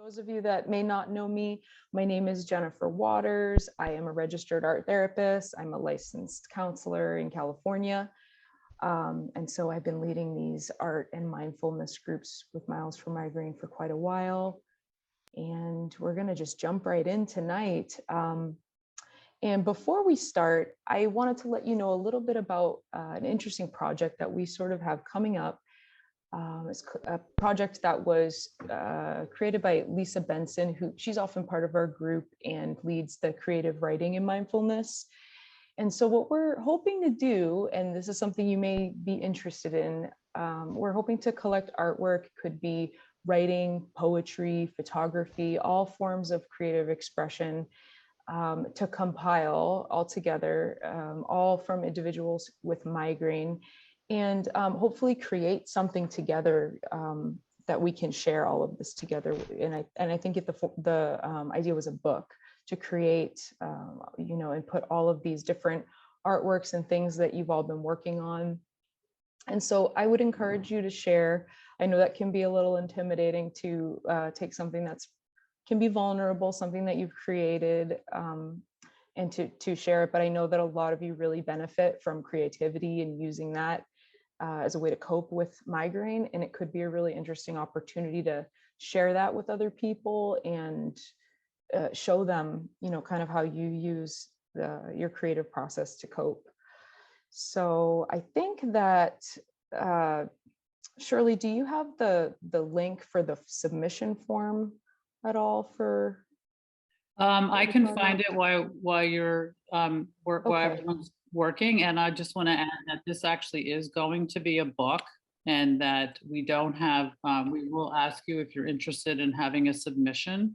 Those of you that may not know me, my name is Jennifer Waters. I am a registered art therapist. I'm a licensed counselor in California. And so I've been leading these art and mindfulness groups with Miles for Migraine for quite a while. And we're going to just jump right in tonight. And before we start, I wanted to let you know a little bit about an interesting project that we sort of have coming up. It's a project that was created by Lisa Benson, who she's often part of our group and leads the creative writing and mindfulness. And so what we're hoping to do, and this is something you may be interested in, we're hoping to collect artwork, could be writing, poetry, photography, all forms of creative expression, to compile all together, all from individuals with migraine, and hopefully create something together that we can share all of this together. And I think the idea was a book to create, and put all of these different artworks and things that you've all been working on. And so I would encourage you to share. I know that can be a little intimidating to take something that's can be vulnerable, something that you've created, and to share it. But I know that a lot of you really benefit from creativity and using that as a way to cope with migraine. And it could be a really interesting opportunity to share that with other people and show them, kind of how you use your creative process to cope. So I think that, Shirley, do you have the link for the submission form at all for? I can find it while you're while Okay. everyone's working, and I just want to add that this actually is going to be a book, and that we don't have. We will ask you if you're interested in having a submission.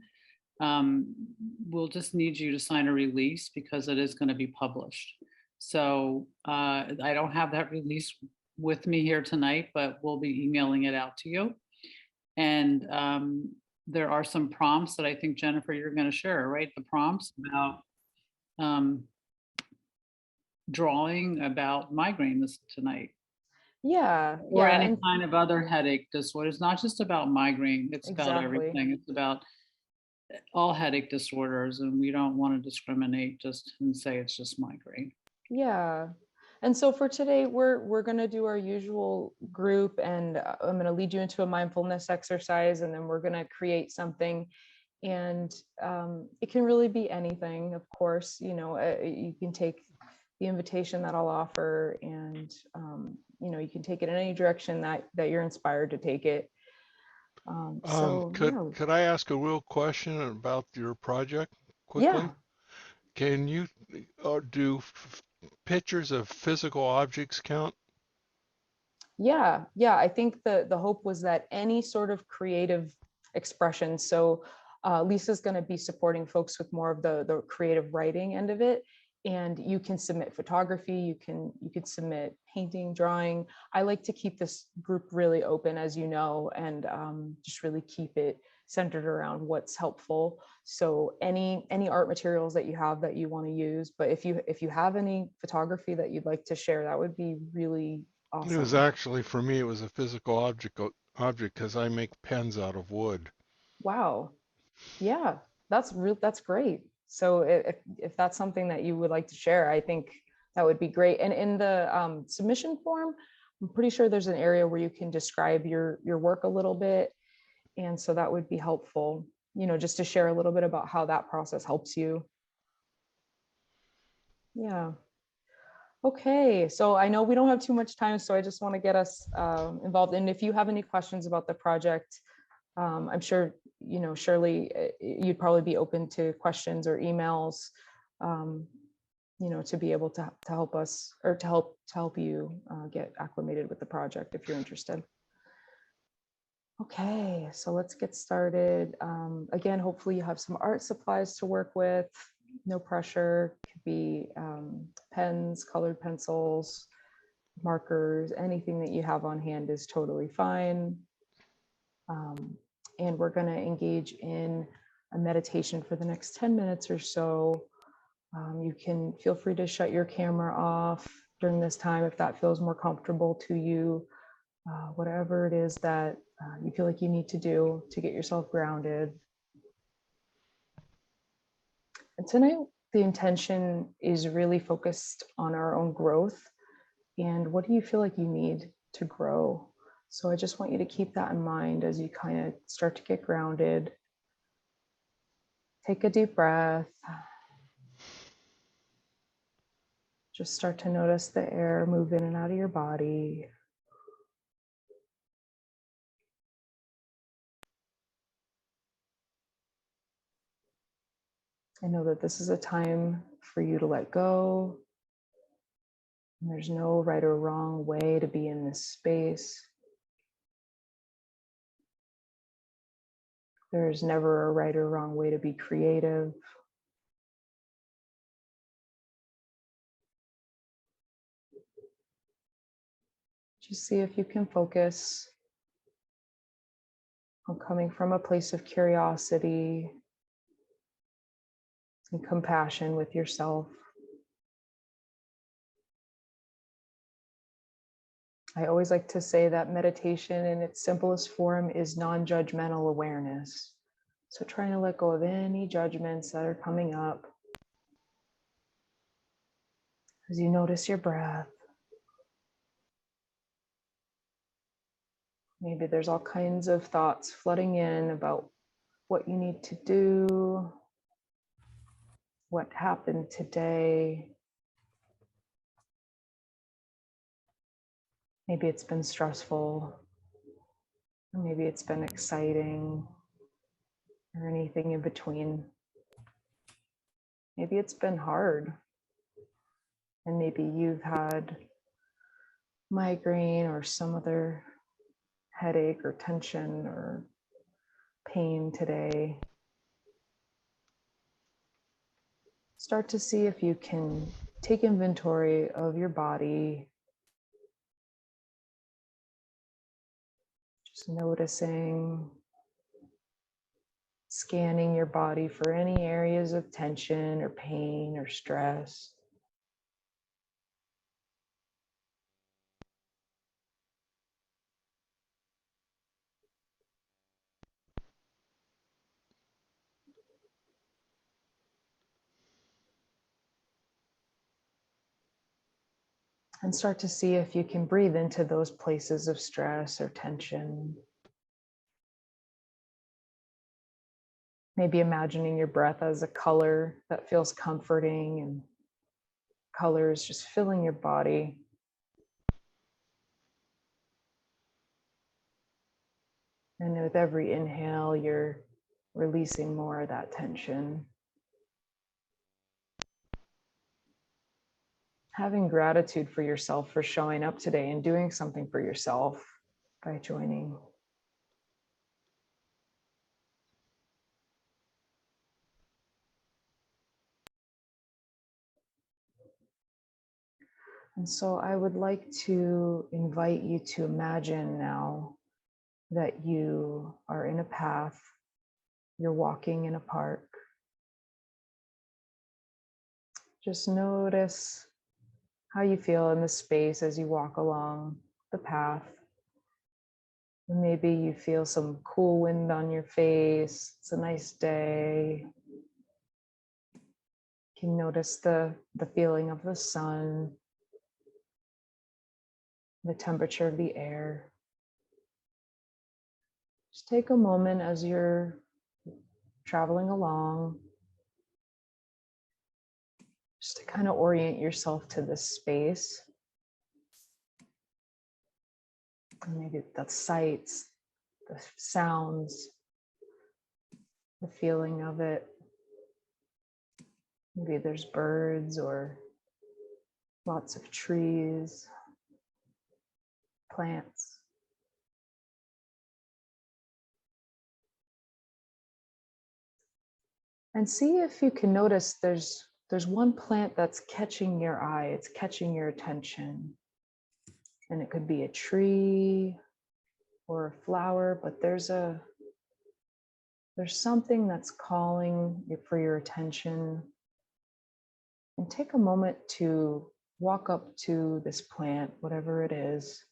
We'll just need you to sign a release because it is going to be published. So I don't have that release with me here tonight, but we'll be emailing it out to you. And there are some prompts that I think, Jennifer, you're going to share, right? The prompts about drawing about migraine tonight. Yeah. Or any kind of other headache disorder. It's not just about migraine. It's Exactly. about everything. It's about all headache disorders, and we don't want to discriminate just and say it's just migraine. Yeah. And so for today, we're going to do our usual group, and I'm going to lead you into a mindfulness exercise, and then we're going to create something. And it can really be anything, of course. You can take the invitation that I'll offer, and you can take it in any direction that you're inspired to take it. Could I ask a real question about your project quickly? Yeah. Can you do pictures of physical objects count? Yeah. I think the hope was that any sort of creative expression. So Lisa's going to be supporting folks with more of the creative writing end of it. And you can submit photography, you could submit painting, drawing. I like to keep this group really open, as you know, and just really keep it centered around what's helpful. So any art materials that you have that you want to use, but if you have any photography that you'd like to share, that would be really awesome. It was actually, for me, it was a physical object because I make pens out of wood. Wow. Yeah, that's great. So if that's something that you would like to share, I think that would be great. And in the submission form, I'm pretty sure there's an area where you can describe your work a little bit. And so that would be helpful, just to share a little bit about how that process helps you. Yeah. Okay, so I know we don't have too much time, so I just want to get us involved. And if you have any questions about the project, I'm sure, Shirley, you'd probably be open to questions or emails, to be able to help us, or to help you get acclimated with the project if you're interested. Okay, so let's get started. Again, hopefully you have some art supplies to work with. No pressure. Could be pens, colored pencils, markers, anything that you have on hand is totally fine. And we're going to engage in a meditation for the next 10 minutes or so. You can feel free to shut your camera off during this time if that feels more comfortable to you. Whatever it is that you feel like you need to do to get yourself grounded. And tonight, the intention is really focused on our own growth and what do you feel like you need to grow. So I just want you to keep that in mind as you kind of start to get grounded. Take a deep breath. Just start to notice the air move in and out of your body. I know that this is a time for you to let go. And there's no right or wrong way to be in this space. There's never a right or wrong way to be creative. Just see if you can focus on coming from a place of curiosity and compassion with yourself. I always like to say that meditation in its simplest form is non-judgmental awareness. So trying to let go of any judgments that are coming up as you notice your breath. Maybe there's all kinds of thoughts flooding in about what you need to do, what happened today. Maybe it's been stressful, or maybe it's been exciting, or anything in between. Maybe it's been hard, and maybe you've had migraine or some other headache or tension or pain today. Start to see if you can take inventory of your body. Just noticing, scanning your body for any areas of tension or pain or stress. And start to see if you can breathe into those places of stress or tension. Maybe imagining your breath as a color that feels comforting and colors just filling your body. And with every inhale, you're releasing more of that tension. Having gratitude for yourself for showing up today and doing something for yourself by joining. And so I would like to invite you to imagine now that you are in a path, you're walking in a park. Just notice how you feel in the space as you walk along the path. And maybe you feel some cool wind on your face. It's a nice day. You can notice the feeling of the sun, the temperature of the air. Just take a moment as you're traveling along, just to kind of orient yourself to this space. And maybe that's sights, the sounds, the feeling of it. Maybe there's birds or lots of trees, plants. And see if you can notice there's one plant that's catching your eye, it's catching your attention. And it could be a tree or a flower, but there's something that's calling for your attention. And take a moment to walk up to this plant, whatever it is,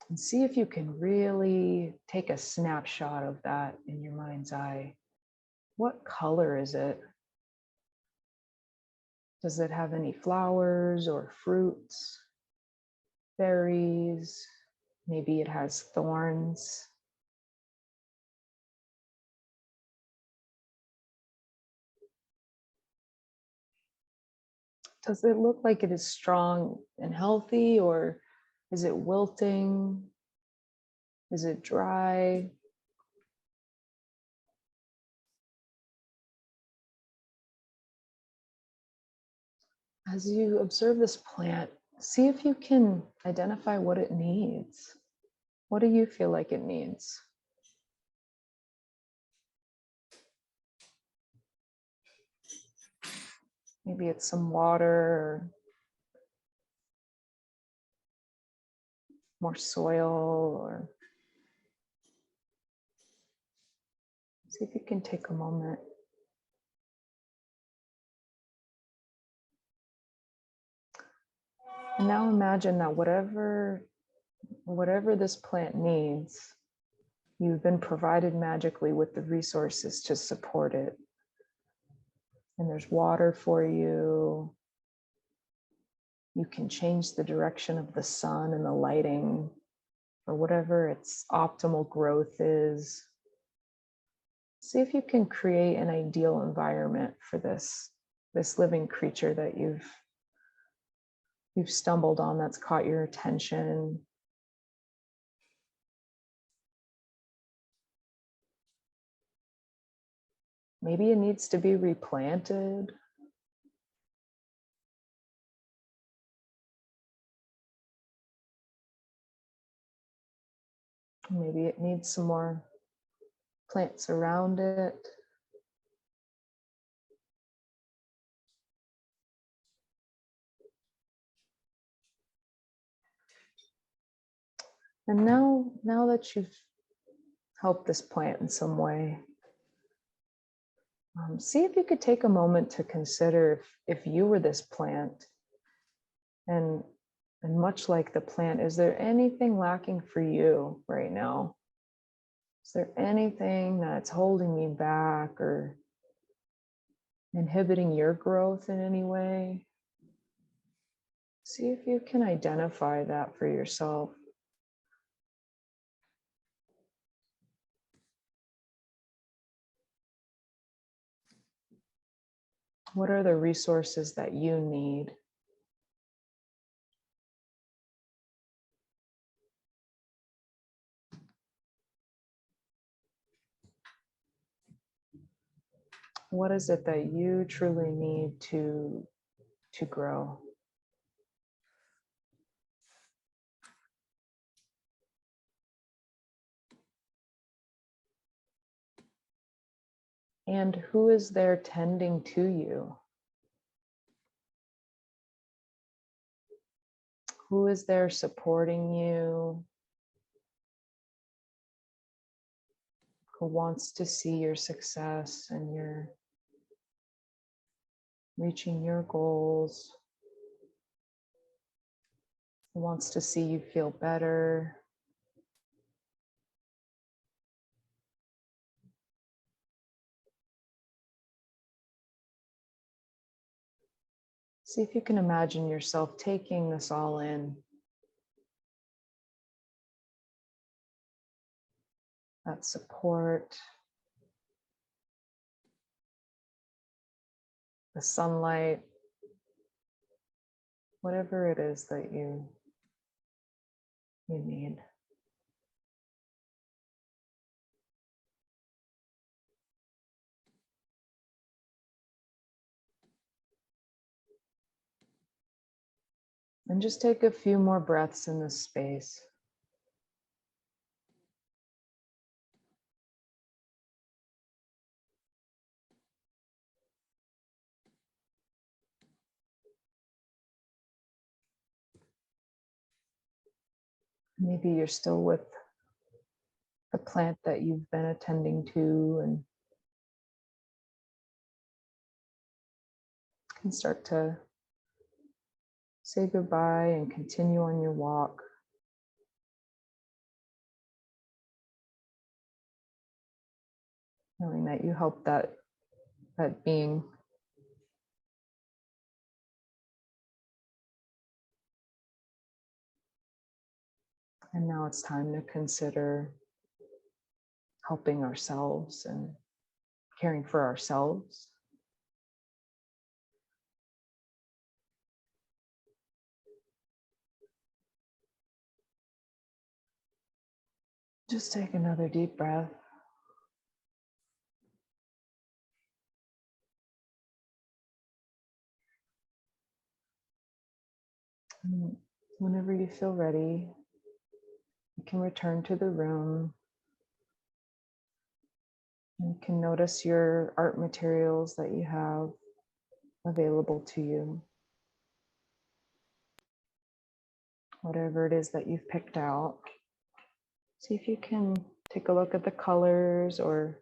and see if you can really take a snapshot of that in your mind's eye. What color is it? Does it have any flowers or fruits, berries? Maybe it has thorns. Does it look like it is strong and healthy, or is it wilting? Is it dry? As you observe this plant, see if you can identify what it needs. What do you feel like it needs? Maybe it's some water or more soil, or see if you can take a moment. And now imagine that whatever this plant needs, you've been provided magically with the resources to support it. And there's water for you. You can change the direction of the sun and the lighting, or whatever its optimal growth is. See if you can create an ideal environment for this living creature that you've stumbled on, that's caught your attention. Maybe it needs to be replanted. Maybe it needs some more plants around it. And now that you've helped this plant in some way, see if you could take a moment to consider if you were this plant, and much like the plant, is there anything lacking for you right now? Is there anything that's holding you back or inhibiting your growth in any way? See if you can identify that for yourself. What are the resources that you need? What is it that you truly need to grow? And who is there tending to you? Who is there supporting you? Who wants to see your success and your reaching your goals? Who wants to see you feel better? See if you can imagine yourself taking this all in. That support, the sunlight, whatever it is that you need. And just take a few more breaths in this space. Maybe you're still with the plant that you've been attending to, and can start to say goodbye and continue on your walk. Knowing that you helped that that being. And now it's time to consider helping ourselves and caring for ourselves. Just take another deep breath. And whenever you feel ready, you can return to the room. You can notice your art materials that you have available to you. Whatever it is that you've picked out. See if you can take a look at the colors, or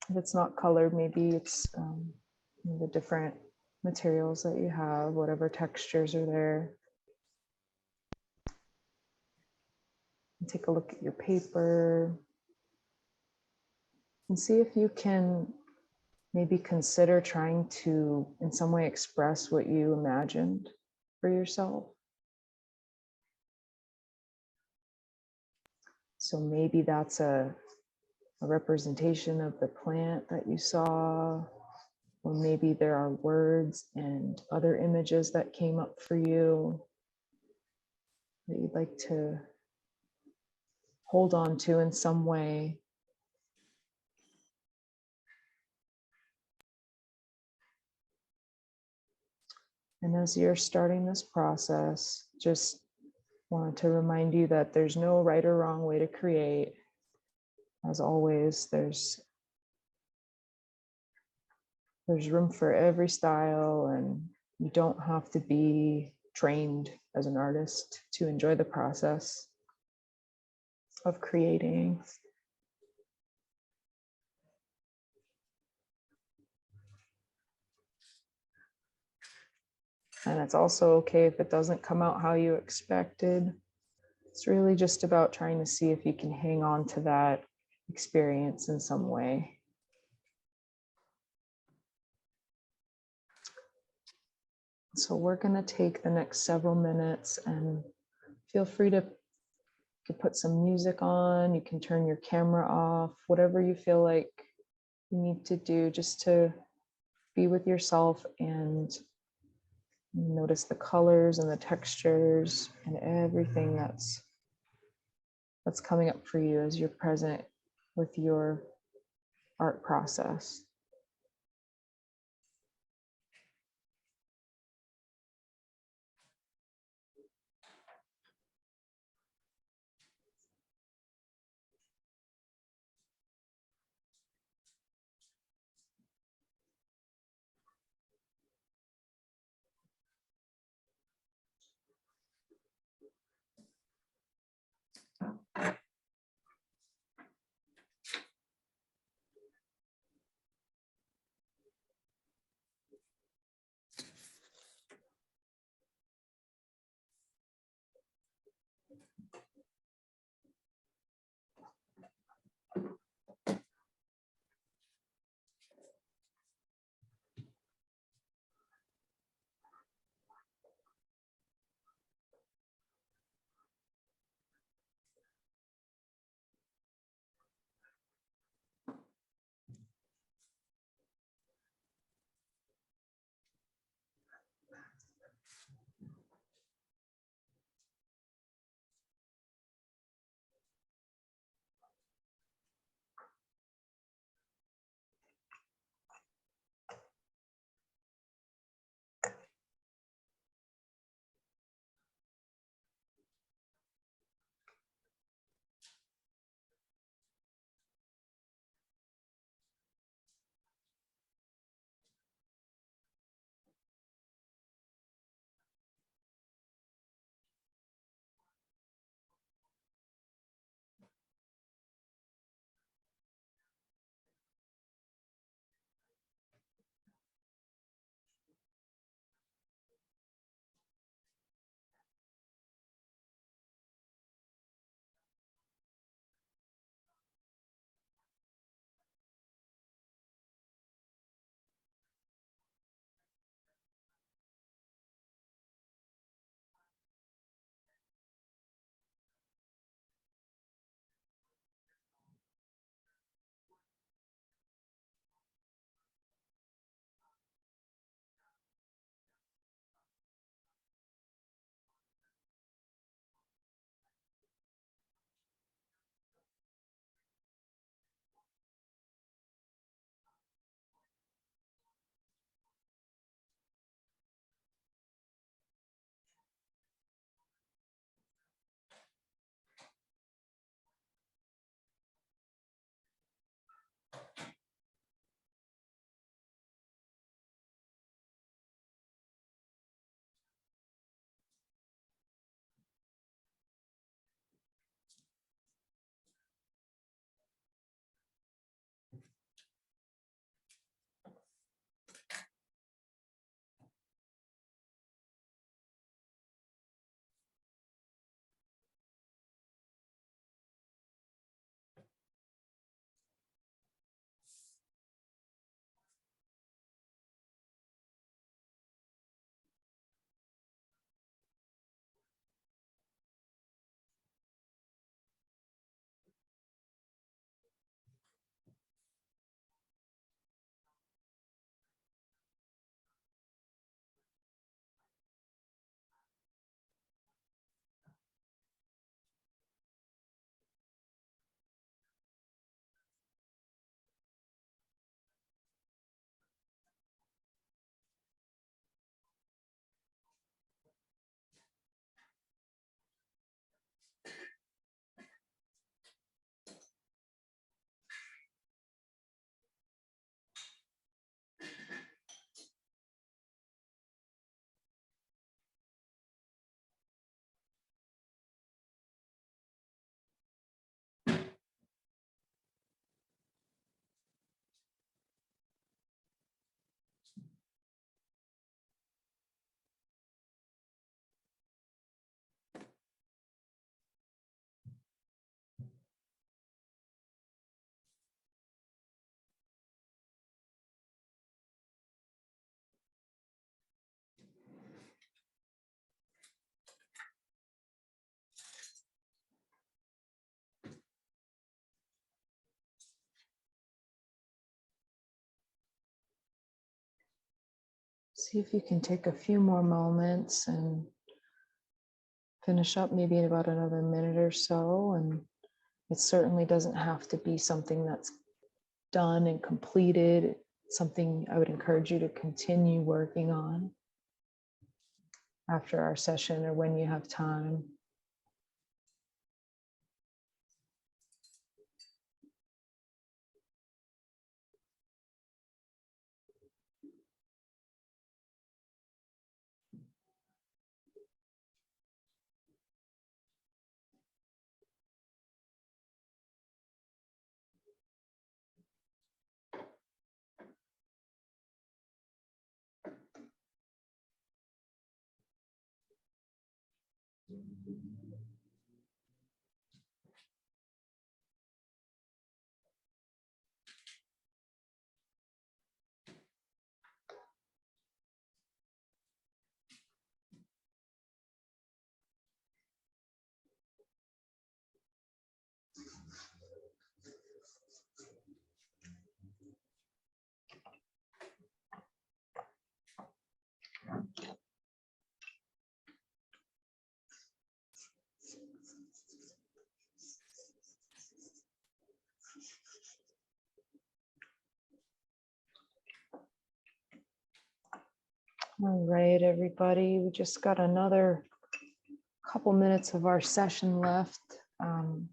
if it's not colored, maybe it's the different materials that you have, whatever textures are there. And take a look at your paper and see if you can maybe consider trying to in some way express what you imagined for yourself. So maybe that's a representation of the plant that you saw, or maybe there are words and other images that came up for you that you'd like to hold on to in some way. And as you're starting this process, just wanted to remind you that there's no right or wrong way to create. As always, there's room for every style, and you don't have to be trained as an artist to enjoy the process of creating. And it's also okay if it doesn't come out how you expected. It's really just about trying to see if you can hang on to that experience in some way. So we're going to take the next several minutes, and feel free to put some music on. You can turn your camera off, whatever you feel like you need to do just to be with yourself and notice the colors and the textures and everything that's coming up for you as you're present with your art process. See if you can take a few more moments and finish up maybe in about another minute or so. And it certainly doesn't have to be something that's done and completed. It's something I would encourage you to continue working on after our session or when you have time. All right, everybody, we just got another couple minutes of our session left. And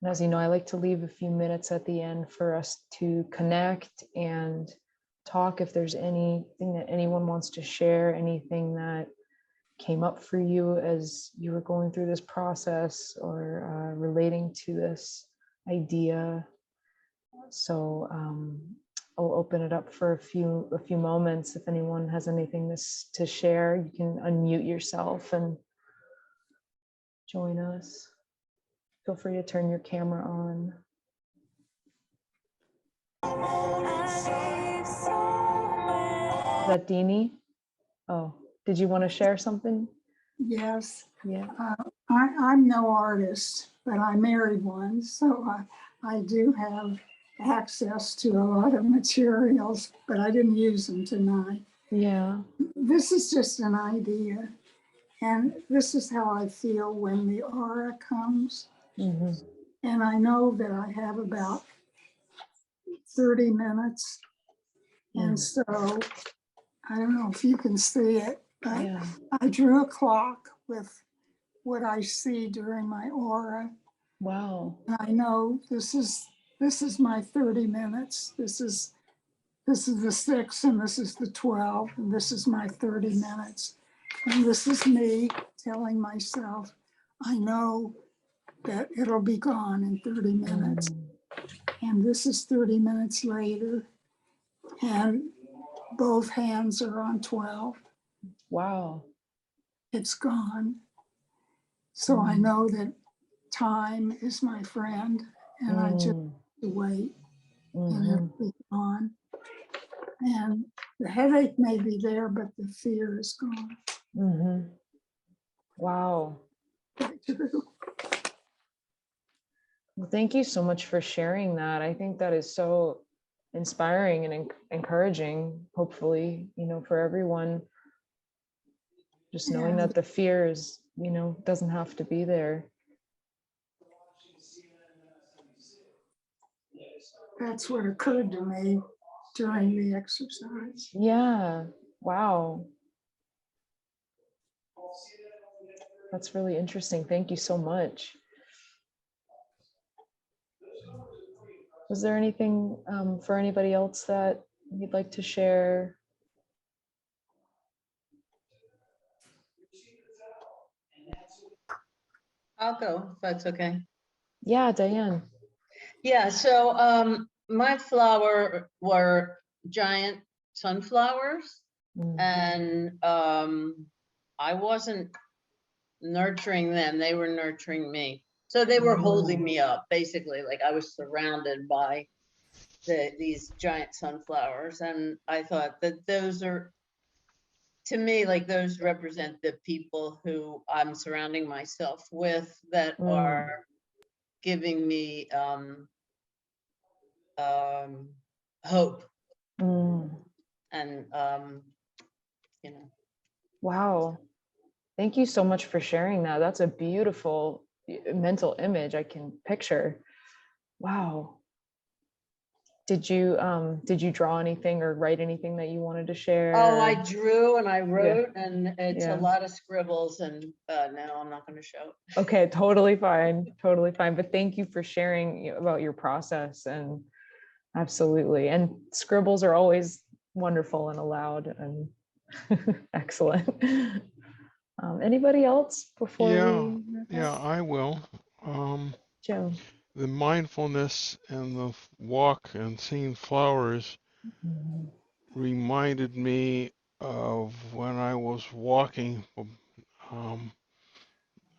as you know, I like to leave a few minutes at the end for us to connect and talk if there's anything that anyone wants to share, anything that came up for you as you were going through this process or relating to this idea. So I'll open it up for a few moments. If anyone has anything to share, you can unmute yourself and join us. Feel free to turn your camera on. Is that Deanie? Oh, did you want to share something? Yes, Yeah. I'm no artist, but I married one, so I do have access to a lot of materials, but I didn't use them tonight. Yeah. This is just an idea, and this is how I feel when the aura comes. Mm-hmm. And I know that I have about 30 minutes, and so I don't know if you can see it, but Yeah. I drew a clock with what I see during my aura. Wow. I know this is my 30 minutes. This is the 6 and this is the 12 and this is my 30 minutes. And this is me telling myself, I know that it'll be gone in 30 minutes. And this is 30 minutes later. And both hands are on 12. Wow. It's gone. So I know that time is my friend and I just have to wait. And it'll be gone. And the headache may be there, but the fear is gone. Mm-hmm. Wow. Well, thank you so much for sharing that. I think that is so inspiring and encouraging, hopefully, for everyone. Just knowing that the fear is, doesn't have to be there. That's what occurred to me during the exercise. Yeah. Wow. That's really interesting. Thank you so much. Was there anything for anybody else that you'd like to share? I'll go, if that's okay. Yeah, Diane. Yeah, so my flower were giant sunflowers, and I wasn't nurturing them, they were nurturing me. So they were holding me up, basically, like I was surrounded by these giant sunflowers. And I thought that those are, to me, like those represent the people who I'm surrounding myself with that are giving me hope. And you know. Wow. Thank you so much for sharing that. That's a beautiful mental image I can picture. Wow. Did you draw anything or write anything that you wanted to share? Oh, I drew and I wrote, and it's a Yeah. lot of scribbles, and no, I'm not going to show. Okay, totally fine. Totally fine. But thank you for sharing about your process, and absolutely. And scribbles are always wonderful and allowed and excellent. Anybody else before Yeah, we wrap yeah, up? I will. Um, Joe. the mindfulness and the walk and seeing flowers Mhm. reminded me of when I was walking um,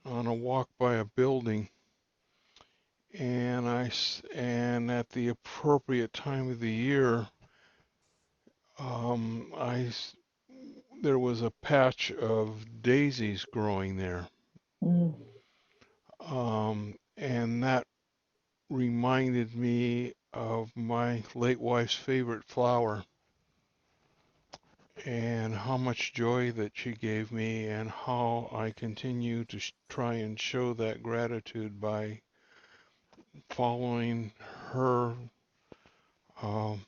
on a walk by a building, and and at the appropriate time of the year, um, I s- there was a patch of daisies growing there, Mhm. and that reminded me of my late wife's favorite flower and how much joy that she gave me, and how I continue to try and show that gratitude by following her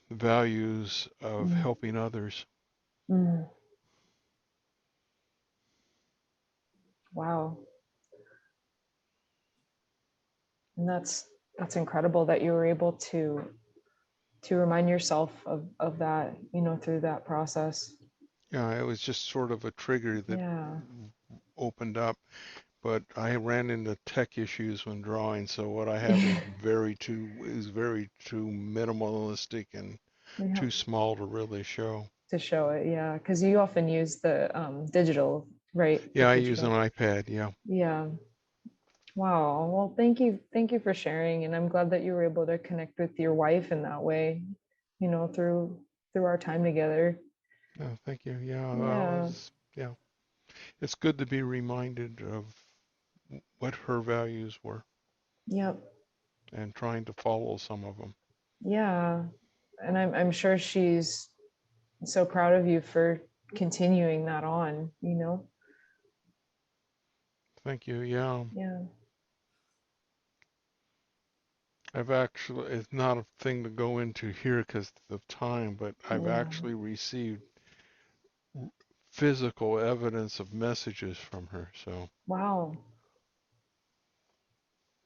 values of Mhm. helping others. Mhm. Wow. And that's incredible that you were able to remind yourself of that, through that process. Yeah, it was just sort of a trigger that Yeah. opened up, but I ran into tech issues when drawing, so what I have is very too minimalistic and Yeah. too small to really show. To show it, yeah, because you often use the digital, right? The Yeah, I use an digital. iPad, yeah. Yeah. Wow. Well, thank you for sharing, and I'm glad that you were able to connect with your wife in that way, through our time together. No, thank you. Yeah, Yeah. yeah. It's good to be reminded of what her values were Yep. and trying to follow some of them. Yeah. And I'm sure she's so proud of you for continuing that on. Thank you. Yeah, Yeah. it's not a thing to go into here because of time, but I've Yeah. actually received physical evidence of messages from her. So Wow.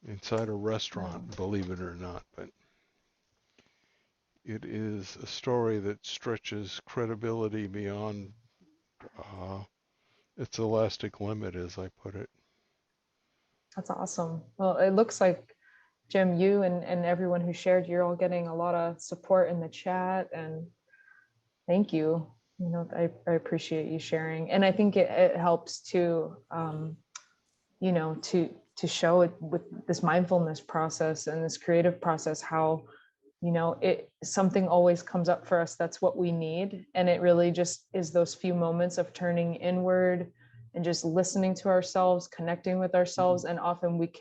inside a Wow. restaurant, believe it or not, but it is a story that stretches credibility beyond uh, its elastic limit, as I put it. That's awesome. Well, it looks like, Jim, you and everyone who shared, you're all getting a lot of support in the chat, and thank you. I appreciate you sharing. And I think it helps to show it with this mindfulness process and this creative process, how, something always comes up for us that's what we need. And it really just is those few moments of turning inward and just listening to ourselves, connecting with ourselves. And often we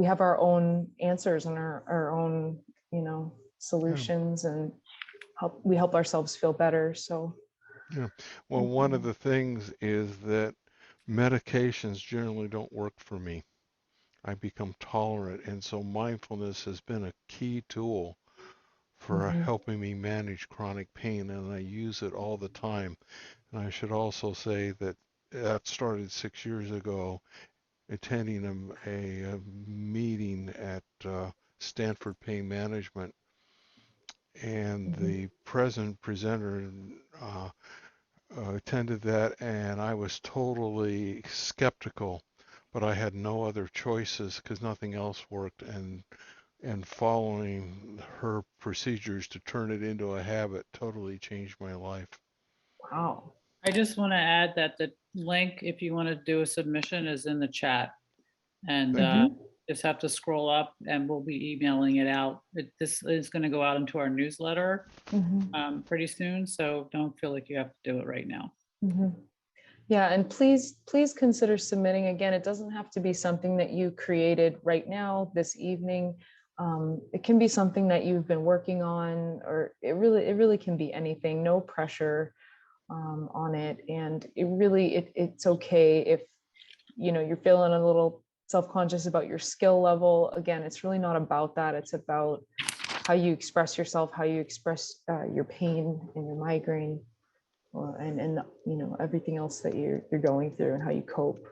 have our own answers and our own, Yeah. solutions, and we help ourselves feel better. So Yeah. Well, one of the things is that medications generally don't work for me. I become tolerant, and so mindfulness has been a key tool for Mhm. helping me manage chronic pain, and I use it all the time. And I should also say that that started 6 years ago, attending a meeting at Stanford Pain Management, and Mhm. the present presenter uh, attended that, and I was totally skeptical, but I had no other choices because nothing else worked, and following her procedures to turn it into a habit totally changed my life. Wow. I just want to add that the link, if you want to do a submission, is in the chat. And Thank you. just have to scroll up and we'll be emailing it out. This is going to go out into our newsletter Mhm. pretty soon. So don't feel like you have to do it right now. Mhm. Yeah, and please consider submitting. Again, it doesn't have to be something that you created right now, this evening. It can be something that you've been working on, or it really can be anything. No pressure. on it. And it really, it's okay if, you know, you're feeling a little self-conscious about your skill level. Again, it's really not about that. It's about how you express yourself, how you express your pain and your migraine, and you know, everything else that you're going through and how you cope.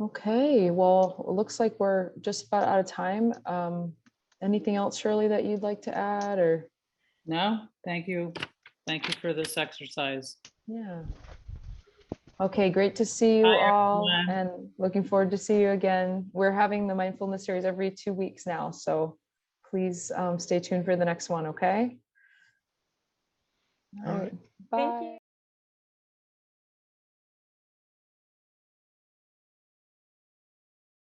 Okay, well, it looks like we're just about out of time. Anything else, Shirley, that you'd like to add, or? No, thank you. Thank you for this exercise. Yeah. Okay, great to see you Bye, all, everyone. and looking forward to see you again. We're having the mindfulness series every 2 weeks now, so please stay tuned for the next one, okay? All All right, right. bye.